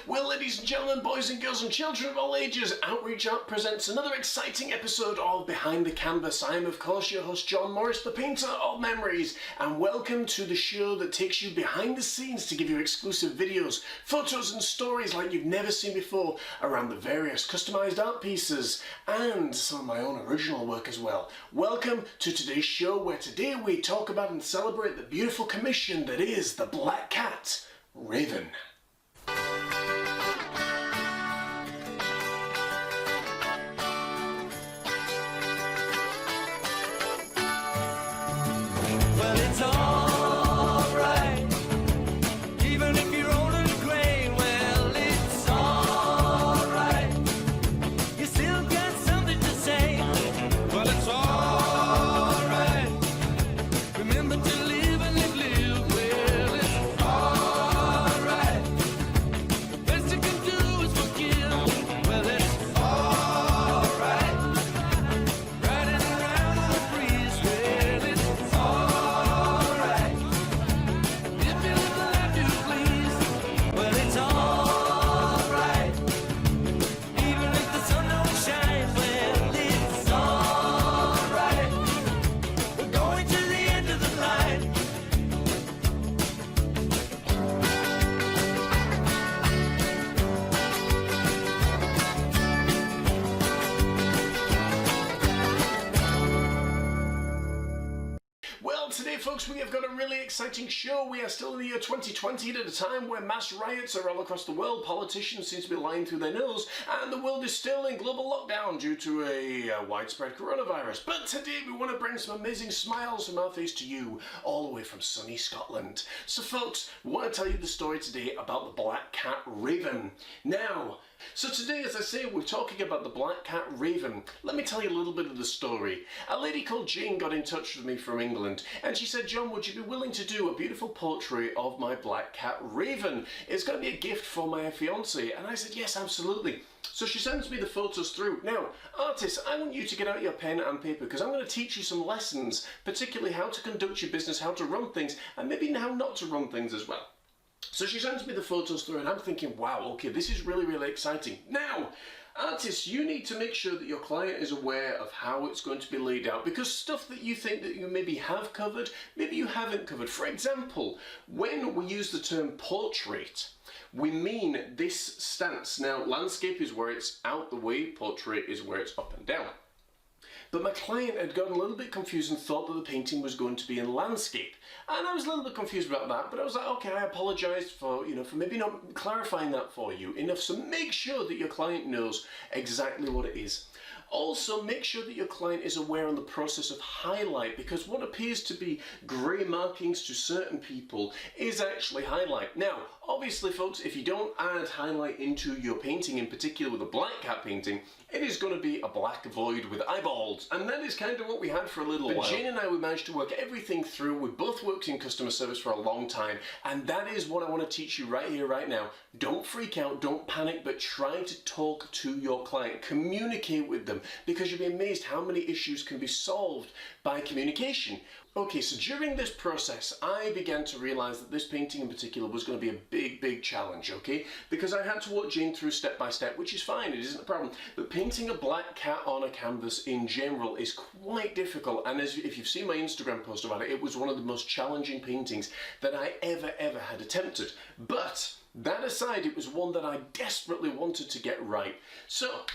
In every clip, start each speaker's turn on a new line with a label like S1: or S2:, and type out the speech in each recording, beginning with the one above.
S1: Well, ladies and gentlemen, boys and girls and children of all ages, Outreach Art presents another exciting episode of Behind the Canvas. I am, of course, your host, John Morris, the painter of memories, and welcome to the show that takes you behind the scenes to give you exclusive videos, photos and stories like you've never seen before around the various customized art pieces and some of my own original work as well. Welcome to today's show, where today we talk about and celebrate the beautiful commission that is the Black Cat, Raven.
S2: Well, it's alright, even if you're old and gray. Well, it's alright, you still got something to say. Well, it's alright, remember to live and live. Well, it's alright, the best you can do is forgive. Well, it's alright, riding around on the breeze. Well, it's alright, if you live the life you please. Well, it's alright, even if the sun don't shine. Well, it's alright, we're going to the end of the line.
S1: Well, today, folks, we have got a really exciting show. We are still in the year 2020 at a time where mass riots are all across the world. Politicians seem to be lying through their nose, and the world is still in global lockdown due to a widespread coronavirus. But today, we want to bring some amazing smiles from our face to you, all the way from sunny Scotland. So, folks, we want to tell you the story today about the Black Cat Raven. Now, so today, as I say, we're talking about the Black Cat Raven. Let me tell you a little bit of the story. A lady called Jane got in touch with me from England, and she said, John, would you be willing to do a beautiful portrait of my Black Cat Raven? It's going to be a gift for my fiancé. And I said, yes, absolutely. So she sends me the photos through. Now, artists, I want you to get out your pen and paper, because I'm going to teach you some lessons, particularly how to conduct your business, how to run things, and maybe how not to run things as well. So she sends me the photos through, and I'm thinking, wow, okay, this is really, really exciting. Now, artists, you need to make sure that your client is aware of how it's going to be laid out, because stuff that you think that you maybe have covered, maybe you haven't covered. For example, when we use the term portrait, we mean this stance. Now, landscape is where it's out the way, portrait is where it's up and down. But my client had gotten a little bit confused and thought that the painting was going to be in landscape. And I was a little bit confused about that, but I was like, okay, I apologise for maybe not clarifying that for you enough. So make sure that your client knows exactly what it is. Also, make sure that your client is aware on the process of highlight, because what appears to be grey markings to certain people is actually highlight. Now, obviously, folks, if you don't add highlight into your painting, in particular with a Black Cat painting, it is going to be a black void with eyeballs. And that is kind of what we had for a little while. But Jane and I, we managed to work everything through. We both worked in customer service for a long time. And that is what I want to teach you right here, right now. Don't freak out, don't panic, but try to talk to your client. Communicate with them, because you'll be amazed how many issues can be solved by communication. Okay, so during this process, I began to realize that this painting in particular was going to be a big, big challenge, okay? Because I had to walk Jane through step by step, which is fine, it isn't a problem. But painting a black cat on a canvas in general is quite difficult. And if you've seen my Instagram post about it, it was one of the most challenging paintings that I ever had attempted. But that aside, it was one that I desperately wanted to get right. So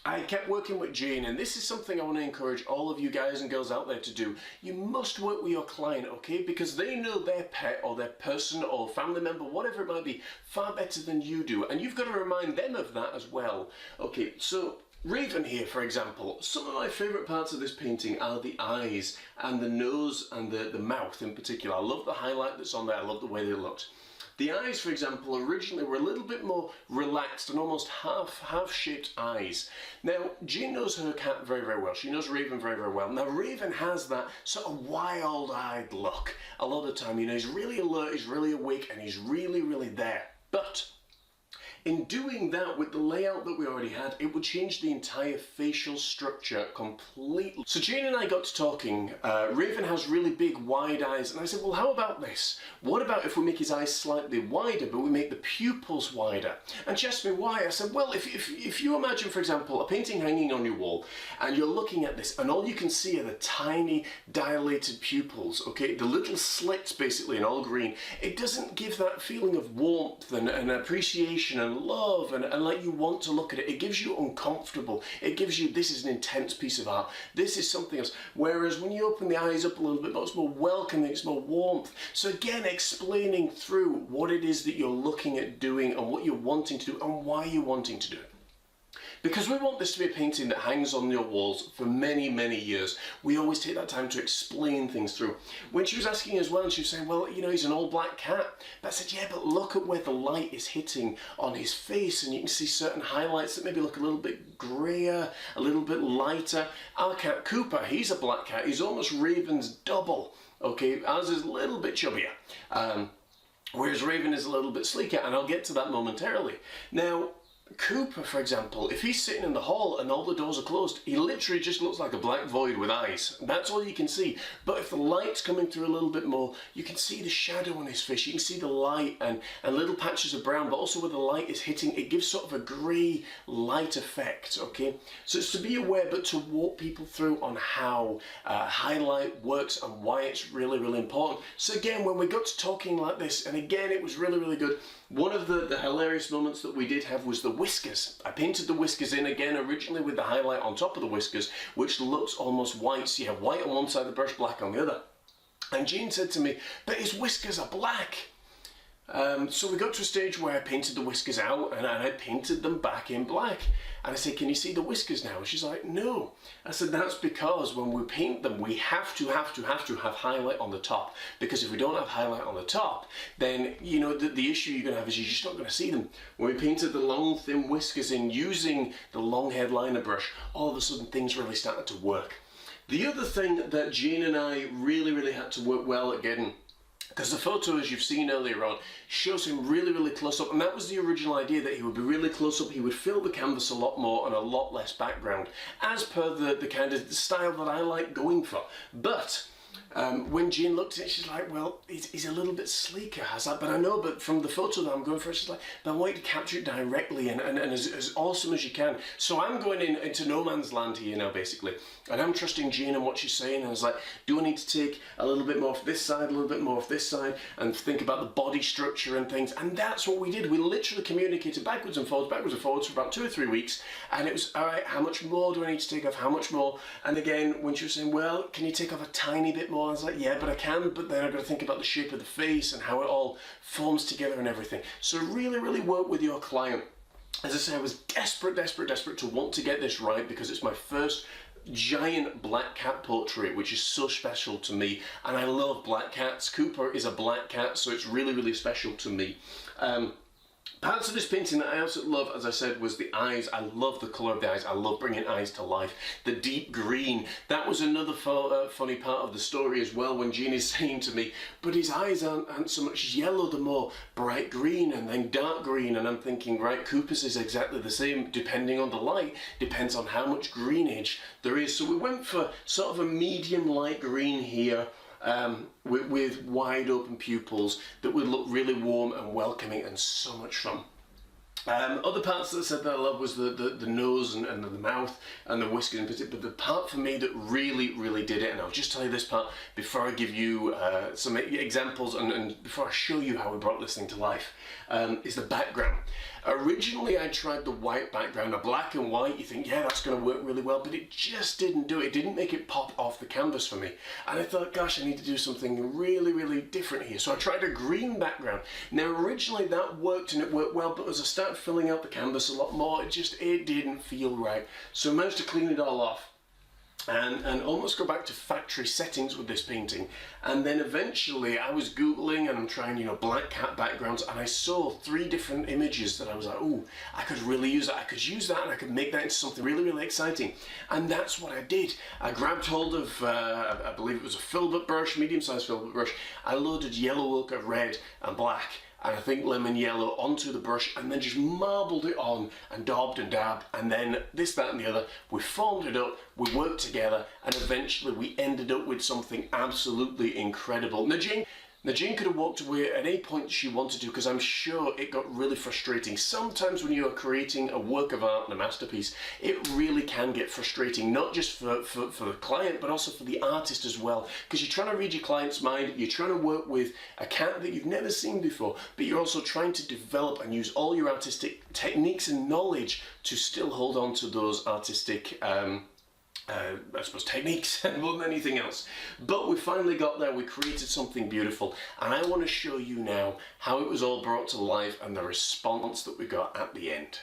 S1: I kept working with Jane, and this is something I want to encourage all of you guys and girls out there to do. You must work with your client, okay? Because they know their pet or their person or family member, whatever it might be, far better than you do. And you've got to remind them of that as well. Okay, so Raven here, for example, some of my favourite parts of this painting are the eyes and the nose and the mouth in particular. I love the highlight that's on there. I love the way they looked. The eyes, for example, originally were a little bit more relaxed and almost half-shaped eyes. Now, Jane knows her cat very, very well. She knows Raven very, very well. Now, Raven has that sort of wild-eyed look. A lot of the time, he's really alert, he's really awake, and he's really, really there. But In doing that with the layout that we already had, it would change the entire facial structure completely. So Jane and I got to talking. Raven has really big wide eyes, and I said, well, how about this? What about if we make his eyes slightly wider, but we make the pupils wider? And she asked me why. I said, well, if you imagine, for example, a painting hanging on your wall, and you're looking at this, and all you can see are the tiny dilated pupils, okay, the little slits basically in all green, it doesn't give that feeling of warmth and appreciation and love and like you want to look at it. It gives you uncomfortable. It gives you, this is an intense piece of art. This is something else. Whereas when you open the eyes up a little bit more, it's more welcoming, it's more warmth. So again, explaining through what it is that you're looking at doing and what you're wanting to do and why you're wanting to do it. Because we want this to be a painting that hangs on your walls for many, many years. We always take that time to explain things through. When she was asking as well, and she was saying, well, you know, he's an all black cat. But I said, yeah, but look at where the light is hitting on his face, and you can see certain highlights that maybe look a little bit grayer, a little bit lighter. Our cat Cooper, he's a black cat. He's almost Raven's double. Okay, ours is a little bit chubbier. Whereas Raven is a little bit sleeker, and I'll get to that momentarily. Now, Cooper, for example, if he's sitting in the hall and all the doors are closed, he literally just looks like a black void with eyes. That's all you can see. But if the light's coming through a little bit more, you can see the shadow on his face, you can see the light and little patches of brown, but also where the light is hitting, it gives sort of a grey light effect, okay? So it's to be aware, but to walk people through on how highlight works and why it's really, really important. So again, when we got to talking like this, and again, it was really, really good. One of the hilarious moments that we did have was the whiskers. I painted the whiskers in again originally with the highlight on top of the whiskers, which looks almost white. So you have white on one side of the brush, black on the other. And Jean said to me, but his whiskers are black. So we got to a stage where I painted the whiskers out and I painted them back in black. And I said, can you see the whiskers now? And she's like, no. I said, that's because when we paint them, we have to have highlight on the top. Because if we don't have highlight on the top, then, you know, the issue you're going to have is you're just not going to see them. When we painted the long, thin whiskers in using the long head liner brush, all of a sudden things really started to work. The other thing that Jane and I really, really had to work well at getting, because the photo, as you've seen earlier on, shows him really, really close up, and that was the original idea, that he would be really close up, he would fill the canvas a lot more and a lot less background, as per the kind of style that I like going for. But when Jane looked at it, she's like, well, he's a little bit sleeker, has that? But I know, but from the photo that I'm going for, she's like, but I want you to capture it directly and as awesome as you can. So I'm going into no man's land here now, basically. And I'm trusting Jane and what she's saying. And I was like, do I need to take a little bit more off this side, a little bit more off this side, and think about the body structure and things? And that's what we did. We literally communicated backwards and forwards for about 2 or 3 weeks. And it was, all right, how much more do I need to take off? How much more? And again, when she was saying, well, can you take off a tiny bit more? I was like, yeah, but I can, but then I've got to think about the shape of the face and how it all forms together and everything. So really, really work with your client. As I say, I was desperate to want to get this right because it's my first giant black cat portrait, which is so special to me, and I love black cats. Cooper is a black cat, so it's really, really special to me. Parts of this painting that I also love, as I said, was the eyes. I love the colour of the eyes. I love bringing eyes to life. The deep green, that was another funny part of the story as well, when Jean is saying to me, but his eyes aren't so much yellow, they're more bright green and then dark green. And I'm thinking, right, Cooper's is exactly the same, depending on the light, depends on how much greenage there is. So we went for sort of a medium light green here, with wide open pupils that would look really warm and welcoming and so much fun. Other parts that I said that I love was the nose and the mouth and the whiskers in particular, but the part for me that really, really did it, and I'll just tell you this part before I give you some examples and before I show you how we brought this thing to life, is the background. Originally I tried the white background, a black and white, you think, yeah, that's going to work really well, but it just didn't do it. It didn't make it pop off the canvas for me. And I thought, gosh, I need to do something really, really different here. So I tried a green background. Now originally that worked and it worked well, but as I started filling out the canvas a lot more, it didn't feel right. So I managed to clean it all off and almost go back to factory settings with this painting. And then eventually I was Googling and I'm trying, you know, black cat backgrounds, and I saw 3 different images that I was like, oh, I could really use that. I could use that and I could make that into something really, really exciting. And that's what I did. I grabbed hold of, I believe it was a filbert brush, medium-sized filbert brush. I loaded yellow ochre, red and black, and I think lemon yellow onto the brush, and then just marbled it on and daubed and dabbed, and then this, that and the other. We formed it up, we worked together, and eventually we ended up with something absolutely incredible. Najin could have walked away at any point she wanted to, because I'm sure it got really frustrating. Sometimes when you are creating a work of art and a masterpiece, it really can get frustrating, not just for the client, but also for the artist as well. Because you're trying to read your client's mind, you're trying to work with a cat that you've never seen before, but you're also trying to develop and use all your artistic techniques and knowledge to still hold on to those artistic I suppose techniques more than anything else. But we finally got there, we created something beautiful, and I want to show you now how it was all brought to life and the response that we got at the end.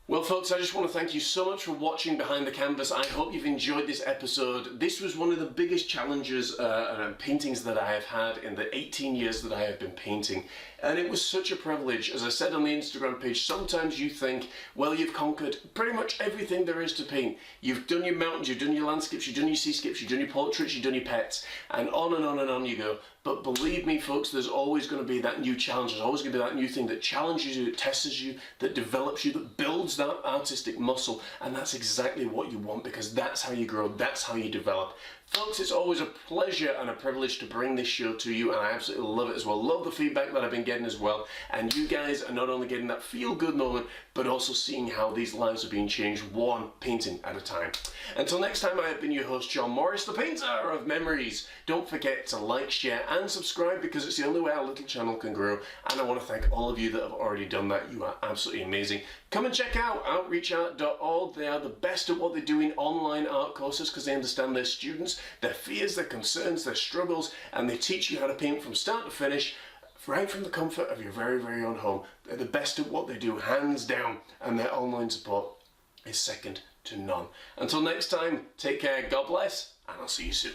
S1: Well, folks, I just want to thank you so much for watching Behind the Canvas. I hope you've enjoyed this episode. This was one of the biggest challenges and paintings that I have had in the 18 years that I have been painting. And it was such a privilege. As I said on the Instagram page, sometimes you think, well, you've conquered pretty much everything there is to paint. You've done your mountains, you've done your landscapes, you've done your seascapes, you've done your portraits, you've done your pets, and on and on and on you go. But believe me, folks, there's always going to be that new challenge. There's always going to be that new thing that challenges you, that tests you, that develops you, that builds that artistic muscle. And that's exactly what you want, because that's how you grow, that's how you develop. Folks, it's always a pleasure and a privilege to bring this show to you, and I absolutely love it as well. Love the feedback that I've been getting as well. And you guys are not only getting that feel-good moment, but also seeing how these lives are being changed one painting at a time. Until next time, I have been your host, John Morris, the painter of memories. Don't forget to like, share, and subscribe, because it's the only way our little channel can grow. And I want to thank all of you that have already done that. You are absolutely amazing. Come and check out outreachart.org. They are the best at what they do in online art courses, because they understand their students, their fears, their concerns, their struggles, and they teach you how to paint from start to finish, right from the comfort of your very, very own home. They're the best at what they do, hands down, and their online support is second to none. Until next time, take care, God bless, and I'll see you soon.